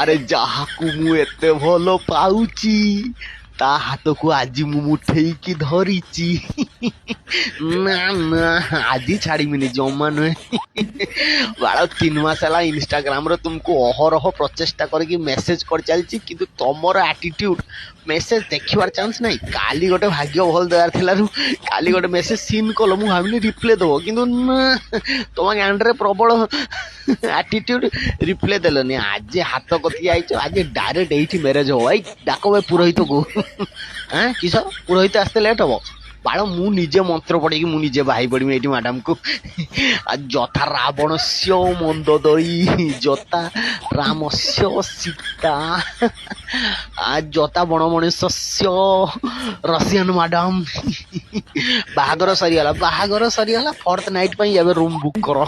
ଆରେ ଯାହାକୁ ମୁଁ ଏତେ ଭଲ ପାଉଛି ତା ହାତକୁ ଆଜି ମୁଁ ମୁଠେଇକି ଧରିଛି। ନା ନା ଆଜି ଛାଡ଼ିବିନି ଜମା ନୁହେଁ। ବାଳ 3 ମାସ ହେଲା ଇନଷ୍ଟାଗ୍ରାମରେ ତୁମକୁ ଅହରହ ପ୍ରଚେଷ୍ଟା କରିକି ମେସେଜ କରି ଚାଲିଛି, କିନ୍ତୁ ତମର ଆଟିଟ୍ୟୁଡ ମେସେଜ ଦେଖିବାର ଚାନ୍ସ ନାହିଁ। କାଲି ଗୋଟେ ଭାଗ୍ୟ ଭଲ ଦେବାର ଥିଲାରୁ କାଲି ଗୋଟେ ମେସେଜ ସିନ୍ କଲ, ମୁଁ ଭାବିଲି ରିପ୍ଲେ ଦବ, କିନ୍ତୁ ନା ତମ ଗାଣ୍ଡରେ ପ୍ରବଳ ଆଟିଟ୍ୟୁଡ, ରିପ୍ଲେ ଦେଲନି। ଆଜି ହାତ କତିକି ଆଇଛ, ଆଜି ଡାଇରେକ୍ଟ ଏଇଠି ମ୍ୟାରେଜ ହବ। ଏଇ ଡାକ ଭାଇ ପୁରୋହିତକୁ। କିସ ପୁରୋହିତ ଆସିତେ ଲେଟ୍ ହବ? ବାଳ ମୁଁ ନିଜେ ମନ୍ତ୍ର ପଢିକି ମୁଁ ନିଜେ ବାହାଇ ପଡିମି ଏଇଠି ମ୍ୟାଡାମକୁ। ଯଥା ରାବଣସ୍ୟ ମନ୍ଦୋଦରୀ ଯଥା ରାମସ୍ୟ ସୀତା ଯଥା ବଣ ମଣିଷ ରସିଆନ ମ୍ୟାଡାମ। ବାହାଘର ସରିଗଲା 4th ନାଇଟ୍ ପାଇଁ ଏବେ ରୁମ୍ ବୁକ୍ କର।